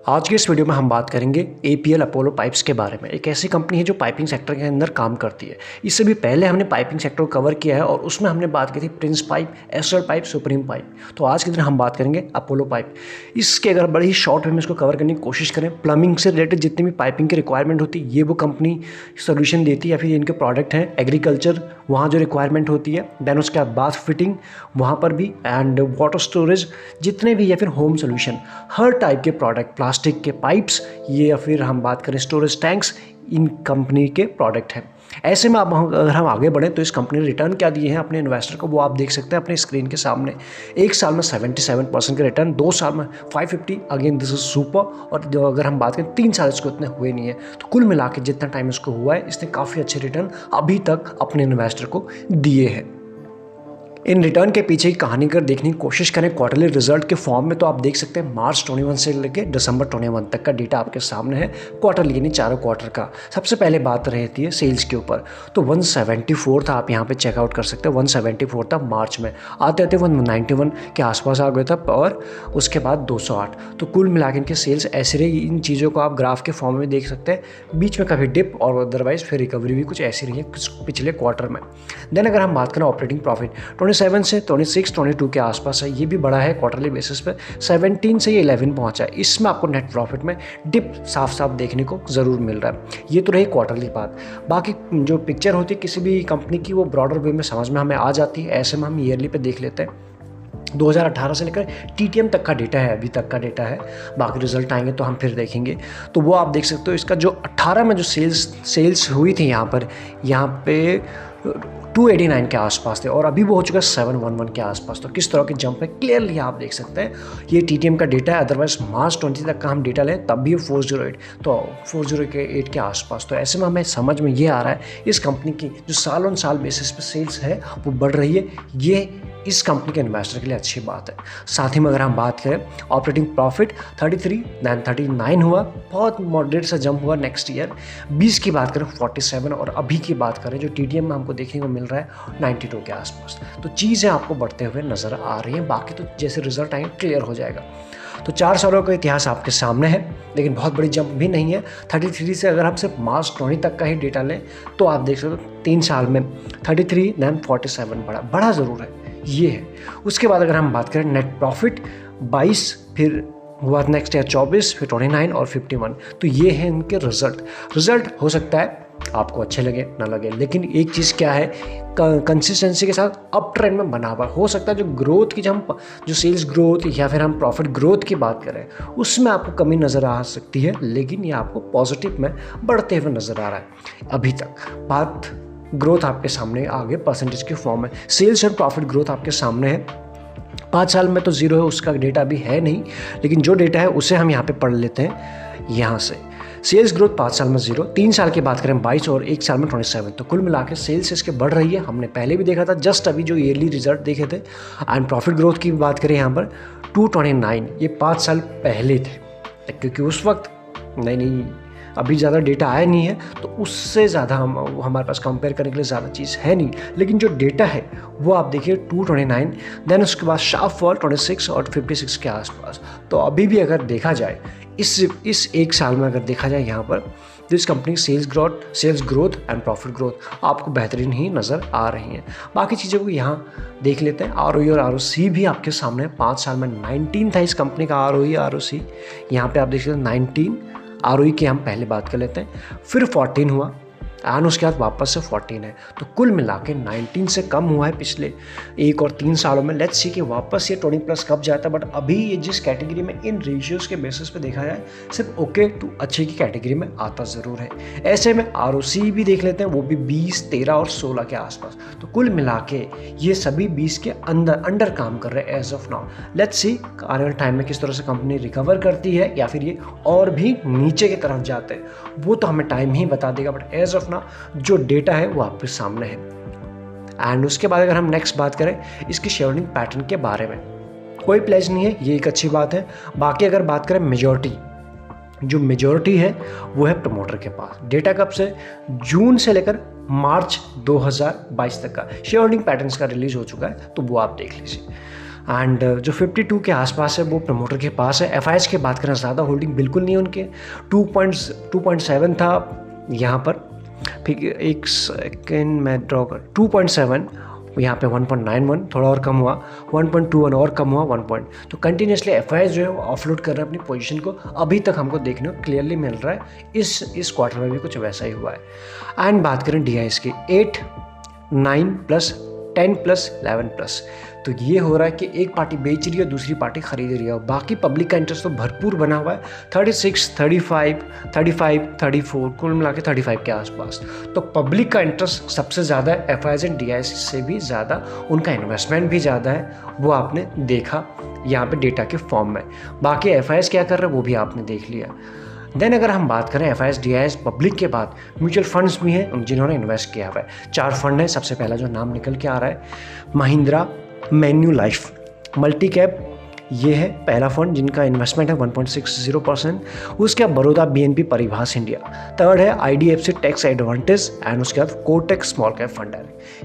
आज के इस वीडियो में हम बात करेंगे एपीएल अपोलो पाइप्स के बारे में। एक ऐसी कंपनी है जो पाइपिंग सेक्टर के अंदर काम करती है। इससे भी पहले हमने पाइपिंग सेक्टर को कवर किया है और उसमें हमने बात की थी Prince pipe, Astral pipe, Supreme pipe. तो आज के दिन हम बात करेंगे अपोलो पाइप। इसके अगर बड़ी ही शॉर्ट में इसको कवर करने की कोशिश करें, प्लम्बिंग से रिलेटेड जितनी भी पाइपिंग की रिक्वायरमेंट होती है ये वो कंपनी सोल्यूशन देती है, या फिर इनके प्रोडक्ट हैं। एग्रीकल्चर वहाँ जो रिक्वायरमेंट होती है, देन उसके बाद बाथ फिटिंग वहाँ पर भी, एंड वाटर स्टोरेज जितने भी, या फिर होम सोल्यूशन, हर टाइप के प्रोडक्ट, प्लास्टिक के पाइप्स, ये या फिर हम बात करें स्टोरेज टैंक्स, इन कंपनी के प्रोडक्ट हैं। ऐसे में अब अगर हम आगे बढ़ें तो इस कंपनी ने रिटर्न क्या दिए हैं अपने इन्वेस्टर को, वो आप देख सकते हैं अपने स्क्रीन के सामने। एक साल में 77% के रिटर्न, 2 साल में 550, अगेन दिस इज सुपर। और अगर हम बात करें 3 साल इसको इतने हुए नहीं है, तो कुल मिला के जितना टाइम इसको हुआ है इसने काफ़ी अच्छे रिटर्न अभी तक अपने इन्वेस्टर को दिए हैं। इन रिटर्न के पीछे की कहानी अगर देखने की कोशिश करें क्वार्टरली रिजल्ट के फॉर्म में, तो आप देख सकते हैं मार्च 21 से लेकर दिसंबर 21 तक का डेटा आपके सामने है, क्वार्टरली यानी चारों क्वार्टर का। सबसे पहले बात रहती है सेल्स के ऊपर, तो 174 था, आप यहाँ पे चेकआउट कर सकते हैं। 174 था मार्च में, आते आते 191 के आसपास आ गया था, और उसके बाद 208। तो कुल मिला के इनके सेल्स ऐसे रही। इन चीज़ों को आप ग्राफ के फॉर्म में देख सकते हैं, बीच में कभी डिप और अदरवाइज फिर रिकवरी भी कुछ ऐसी रही है पिछले क्वार्टर में। देन अगर हम बात करें ऑपरेटिंग प्रॉफिट, 27 से 26, 22 के आसपास है, ये भी बड़ा है क्वार्टरली बेसिस पे। 17 से ये 11 पहुंचा है। इसमें आपको नेट प्रॉफिट में डिप साफ साफ देखने को ज़रूर मिल रहा है। ये तो रही क्वार्टरली बात। बाकी जो पिक्चर होती है किसी भी कंपनी की, वो ब्रॉडर वे में समझ में हमें आ जाती है। ऐसे में हम ईयरली पे देख लेते हैं। 2018 से लेकर टीटीएम तक का डेटा है, अभी तक का डेटा है। बाकी रिजल्ट आएंगे तो हम फिर देखेंगे। तो वो आप देख सकते हो, इसका जो 18 में जो सेल्स हुई थी यहाँ पे 289 के आसपास थे, और अभी वो हो चुका है 711 के आसपास। तो किस तरह के जंप है क्लियरली आप देख सकते हैं। ये टीटीएम का डेटा है, अदरवाइज मार्च 20 तक का हम डेटा लें तब भी 408, तो 408 के आसपास। तो ऐसे में हमें समझ में ये आ रहा है इस कंपनी की जो साल ऑन साल बेसिस पे सेल्स है वो बढ़ रही है। ये इस कंपनी के इन्वेस्टर के लिए अच्छी बात है। साथ ही में अगर हम बात करें ऑपरेटिंग प्रॉफिट 33 दैन 39 हुआ, बहुत मॉडरेट सा जंप हुआ नेक्स्ट ईयर। 20 की बात करें 47, और अभी की बात करें जो टीटीएम में हमको देखने को मिल रहा है 92 के आसपास। तो चीज़ें आपको बढ़ते हुए नज़र आ रही हैं। बाकी तो जैसे रिजल्ट आएंगे क्लियर हो जाएगा। तो 4 सालों का इतिहास आपके सामने है, लेकिन बहुत बड़ी जंप भी नहीं है। 33 से अगर हम सिर्फ मार्च 20 तक का ही डेटा लें तो आप देख सकते हो 3 साल में 33 दैन 47 बड़ा ज़रूर है, ये है। उसके बाद अगर हम बात करें नेट प्रॉफिट 22, फिर हुआ नेक्स्ट ईयर 24, फिर 29 और 51। तो ये है इनके रिजल्ट। हो सकता है आपको अच्छे लगे ना लगे, लेकिन एक चीज़ क्या है, कंसिस्टेंसी के साथ अप ट्रेंड में बना हुआ। हो सकता है जो ग्रोथ की जो सेल्स ग्रोथ या फिर हम प्रॉफिट ग्रोथ की बात करें उसमें आपको कमी नज़र आ सकती है, लेकिन ये आपको पॉजिटिव में बढ़ते हुए नज़र आ रहा है अभी तक। बात ग्रोथ आपके सामने आगे परसेंटेज के फॉर्म में, सेल्स एंड प्रॉफिट ग्रोथ आपके सामने है। 5 साल में तो 0 है, उसका डेटा भी है नहीं, लेकिन जो डेटा है उसे हम यहाँ पे पढ़ लेते हैं। यहाँ से सेल्स ग्रोथ 5 साल में 0, 3 साल की बात करें 22 और 1 साल में 27। तो कुल मिला के सेल्स इसके बढ़ रही है। हमने पहले भी देखा था, जस्ट अभी जो ईयरली रिजल्ट देखे थे। एंड प्रॉफिट ग्रोथ की बात करें यहाँ पर 229, ये 5 साल पहले थे, क्योंकि उस वक्त नहीं अभी ज़्यादा डेटा आया नहीं है, तो उससे ज़्यादा हमारे पास कंपेयर करने के लिए ज़्यादा चीज़ है नहीं। लेकिन जो डेटा है वो आप देखिए 229, देन उसके बाद शार्प फॉल 26 और 56 के आसपास। तो अभी भी अगर देखा जाए इस 1 साल में अगर देखा जाए यहाँ पर, तो इस company sales growth and profit growth आपको बेहतरीन ही नज़र आ रही हैं। बाकी चीज़ों को यहाँ देख लेते हैं। ROE और ROC भी आपके सामने 5 साल में 19 था इस कंपनी का ROE ROC। यहाँ पे आप देख सकते हैं 19। ROE की हम पहले बात कर लेते हैं, फिर 14 हुआ, एंड उसके बाद वापस से 14 है। तो कुल मिला के 19 से कम हुआ है पिछले 1 और 3 सालों में। लेट्स सी कि वापस ये 20+ कब जाता है। बट अभी ये जिस कैटेगरी में इन रेशियोज़ के बेसिस पे देखा जाए सिर्फ ओके टू अच्छे की कैटेगरी में आता ज़रूर है। ऐसे में ROC भी देख लेते हैं, वो भी 20, 13 और 16 के आसपास। तो कुल मिला के ये सभी 20 के अंडर काम कर रहे हैं as of now. Let's see आने वाले टाइम में किस तरह से कंपनी रिकवर करती है, या फिर ये और भी नीचे की तरफ जाते हैं, वो तो हमें टाइम ही बता देगा। बट एज ऑफ जो डेटा है वो आपके सामने है। एंड उसके बाद अगर हम नेक्स्ट बात करें इसकी शेयरहोल्डिंग पैटर्न के बारे में, कोई प्लेज नहीं है, ये एक अच्छी बात है। बाकी अगर बात करें मेजॉरिटी है वो है प्रमोटर के पास। डेटा कब से, जून से लेकर मार्च 2022 तक का शेयर होल्डिंग पैटर्न्स का रिलीज हो चुका है, तो वो आप देख लीजिए। एंड जो 52 के आसपास है वो प्रमोटर के पास है। एफ की बात करें ज़्यादा होल्डिंग बिल्कुल नहीं है उनके, 2.7 था यहाँ पर, फिर एक सेकेंड मैं ड्रॉ कर, 2.7 यहाँ पे 1.91 थोड़ा और कम हुआ, 1.21 और कम हुआ 1 पॉइंट। तो कंटिन्यूसली एफ जो है वो ऑफलोड कर रहे हैं अपनी पोजीशन को, अभी तक हमको देखने को क्लियरली मिल रहा है। इस क्वार्टर में भी कुछ वैसा ही हुआ है। एंड बात करें डी की 8, 9 प्लस 10 प्लस 11 प्लस, तो ये हो रहा है कि एक पार्टी बेच रही है, दूसरी पार्टी खरीद रही है, और बाकी पब्लिक का इंटरेस्ट तो भरपूर बना हुआ है 36, 35, 34, कुल मिला के 35 के आसपास। तो पब्लिक का इंटरेस्ट सबसे ज़्यादा है, एफ एंड डी से भी ज़्यादा, उनका इन्वेस्टमेंट भी ज़्यादा है, वो आपने देखा यहाँ पे डेटा के फॉर्म में। बाकी एफ क्या कर रहे हैं वो भी आपने देख लिया। देन अगर हम बात करें एफ डी पब्लिक के बाद म्यूचुअल फंड्स भी हैं जिन्होंने इन्वेस्ट किया हुआ है। 4 फंड है। सबसे पहला जो नाम निकल के आ रहा है महिंद्रा मैन्युलाइफ मल्टी कैप, ये है पहला फंड जिनका इन्वेस्टमेंट है 1.60%। उसके बाद बड़ौदा BNP परिभाष इंडिया, थर्ड है IDFC टैक्स एडवांटेज, एंड उसके बाद कोटेक स्मॉल कैप फंड है।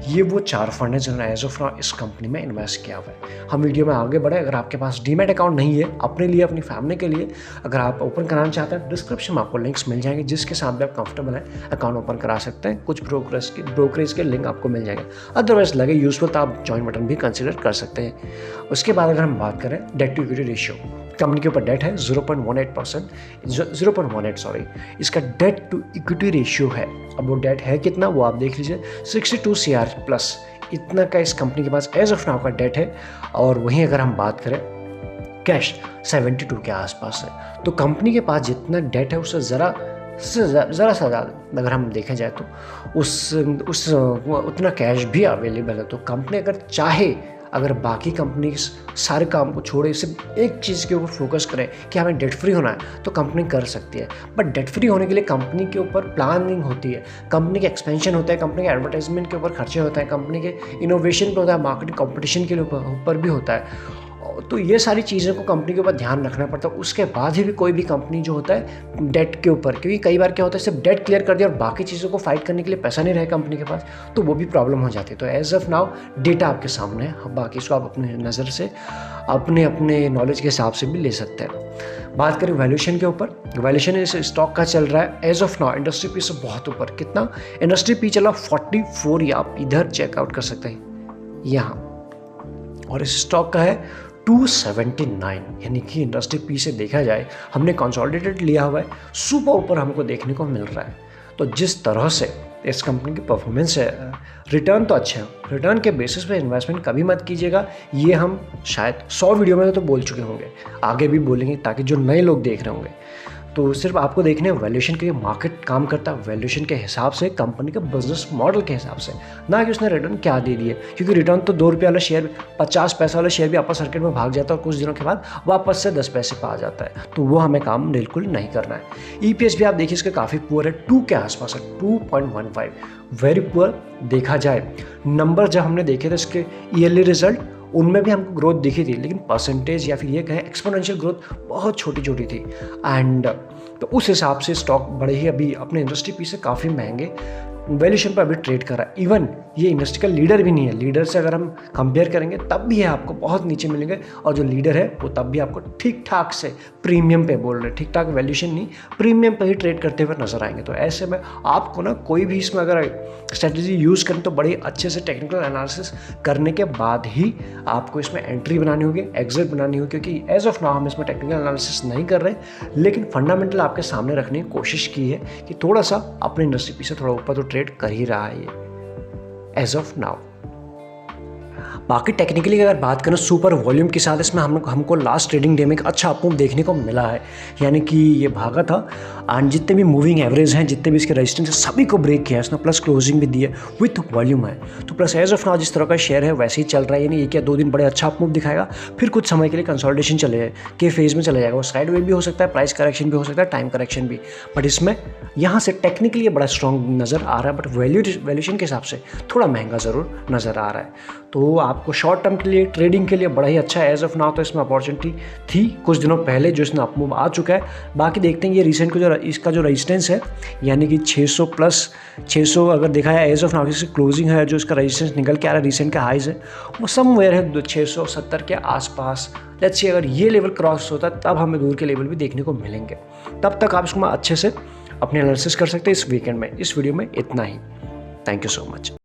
ये वो 4 फंड है जिन्होंने एज ऑफ नाउ इस कंपनी में इन्वेस्ट किया हुआ है। हम वीडियो में आगे बढ़े, अगर आपके पास डीमैट अकाउंट नहीं है अपने लिए अपनी फैमिली के लिए, अगर आप ओपन कराना चाहते हैं डिस्क्रिप्शन में आपको लिंक्स मिल जाएंगे, जिसके साथ भी आप कंफर्टेबल हैं अकाउंट ओपन करा सकते हैं। कुछ ब्रोकरेज के लिंक आपको मिल जाएंगे, अदरवाइज लगे यूजफुल तो आप जॉइन बटन भी कंसिडर कर सकते हैं। उसके बाद अगर हम बात करें debt to equity ratio, company के ऊपर डेट है 0.18 सॉरी, इसका डेट टू इक्विटी रेशियो है। अब वो डेट है कितना वो आप देख लीजिए, 62 CR प्लस, इतना का इस कंपनी के पास एज ऑफ नाउ का डेट है। और वहीं अगर हम बात करें कैश 72 के आसपास है। तो कंपनी के पास जितना डेट है उससे ज़रा सा ज़्यादा अगर हम देखा जाए तो उतना कैश भी अवेलेबल है। तो कंपनी अगर चाहे, अगर बाकी कंपनी सारे काम को छोड़े सिर्फ एक चीज़ के ऊपर फोकस करें कि हमें डेट फ्री होना है, तो कंपनी कर सकती है। बट डेट फ्री होने के लिए कंपनी के ऊपर प्लानिंग होती है, कंपनी के एक्सपेंशन होता है, कंपनी के एडवर्टाइजमेंट के ऊपर खर्चे होते हैं, कंपनी के इनोवेशन पे होता है, मार्केटिंग कॉम्पिटिशन के ऊपर भी होता है। तो ये सारी चीज़ों को कंपनी के ऊपर ध्यान रखना पड़ता है। उसके बाद ही भी कोई भी कंपनी जो होता है डेट के ऊपर, क्योंकि कई बार क्या होता है सिर्फ डेट क्लियर कर दिया और बाकी चीज़ों को फाइट करने के लिए पैसा नहीं रहे कंपनी के पास, तो वो भी प्रॉब्लम हो जाती है। तो एज ऑफ नाउ डेटा आपके सामने है, बाकी इसको आप अपने नज़र से अपने नॉलेज के हिसाब से भी ले सकते हैं। बात करें वैल्यूएशन के ऊपर, वैल्यूएशन इस स्टॉक का चल रहा है as of now industry P से बहुत ऊपर। कितना इंडस्ट्री पी चला 44, या आप इधर चेकआउट कर सकते हैं यहाँ, और इस स्टॉक का है 279, यानी कि इंडस्ट्री पी से देखा जाए हमने कंसोलिडेटेड लिया हुआ है, सुपर ऊपर हमको देखने को मिल रहा है। तो जिस तरह से इस कंपनी की परफॉर्मेंस है, रिटर्न तो अच्छे हैं, रिटर्न के बेसिस पे इन्वेस्टमेंट कभी मत कीजिएगा। ये हम शायद 100 वीडियो में तो बोल चुके होंगे, आगे भी बोलेंगे ताकि जो नए लोग देख रहे होंगे। तो सिर्फ आपको देखने वैल्यूएशन के मार्केट काम करता है वैल्यूएशन के हिसाब से, कंपनी के बिजनेस मॉडल के हिसाब से, ना कि उसने रिटर्न क्या दे दिए। क्योंकि रिटर्न तो 2 रुपये वाला शेयर 50 पैसे वाला शेयर भी अपर सर्किट में भाग जाता है और कुछ दिनों के बाद वापस से 10 पैसे पर आ जाता है। तो वो हमें काम बिल्कुल नहीं करना है। EPS भी आप देखिए इसके काफ़ी पुअर है, 2 के आसपास है, 2.15, वेरी पुअर देखा जाए। नंबर जब हमने देखे थे इसके ईयरली रिजल्ट, उनमें भी हमको ग्रोथ दिखी थी, लेकिन परसेंटेज या फिर ये कहें एक्सपोनेंशियल ग्रोथ बहुत छोटी छोटी थी। एंड तो उस हिसाब से स्टॉक बड़े ही अभी अपने इंडस्ट्री पी से काफ़ी महंगे वैल्यूएशन पर अभी ट्रेड कर रहा है। इवन ये इंडस्ट्री का लीडर भी नहीं है, लीडर से अगर हम कंपेयर करेंगे तब भी है आपको बहुत नीचे मिलेंगे, और जो लीडर है वो तब भी आपको ठीक ठाक से प्रीमियम पे बोल रहे, ठीक ठाक वैल्यूएशन नहीं, प्रीमियम पे ही ट्रेड करते हुए नजर आएंगे। तो ऐसे में आपको ना कोई भी इसमें अगर स्ट्रेटजी यूज़ करें तो बड़े अच्छे से टेक्निकल एनालिसिस करने के बाद ही आपको इसमें एंट्री बनानी होगी, एग्जिट बनानी होगी। क्योंकि एज ऑफ नाउ हम इसमें टेक्निकल एनालिसिस नहीं कर रहे, लेकिन फंडामेंटल आपके सामने रखने की कोशिश की है कि थोड़ा सा अपने इंडस्ट्री पी से थोड़ा ऊपर तो ट्रेड कर ही रहा है ये एज ऑफ नाउ। बाकी टेक्निकली अगर बात करें सुपर वॉल्यूम के साथ इसमें हमको लास्ट ट्रेडिंग डे में एक अच्छा अपमूव देखने को मिला है, यानी कि ये भागा था एंड जितने भी मूविंग एवरेज हैं, जितने भी इसके रेजिस्टेंस है, सभी को ब्रेक किया इसने, प्लस क्लोजिंग भी दी है विथ वॉल्यूम है। तो प्लस एज ऑफ नाउ जिस तरह का शेयर है वैसे ही चल रहा है, यानी एक या 2 दिन बड़े अच्छा अपमूव दिखाएगा, फिर कुछ समय के लिए कंसोलिडेशन चले के फेज में चले जाएगा। वो साइड वे भी हो सकता है, प्राइस करेक्शन भी हो सकता है, टाइम करेक्शन भी, बट इसमें यहाँ से टेक्निकली ये बड़ा स्ट्रॉन्ग नज़र आ रहा है, बट वैल्यूएशन के हिसाब से थोड़ा महंगा ज़रूर नज़र आ रहा है। तो आपको शॉर्ट टर्म के लिए ट्रेडिंग के लिए बड़ा ही अच्छा है। एज ऑफ नाउ तो इसमें अपॉर्चुनिटी थी कुछ दिनों पहले जो इसमें अपमूव आ चुका है। बाकी देखते हैं ये रिसेंट को जो इसका जो रेजिस्टेंस है यानी कि 600 प्लस 600 अगर देखा है एज ऑफ नाउ इसकी क्लोजिंग है, जो इसका रेजिस्टेंस निकल के आ रहा है रिसेंट का हाइज है वो समवेयर है 670 के आसपास। लेट्स सी अगर ये लेवल क्रॉस होता है तब हमें दूर के लेवल भी देखने को मिलेंगे। तब तक आप इसको अच्छे से अपने एनालिसिस कर सकते हैं इस वीकेंड में। इस वीडियो में इतना ही। Thank you so much.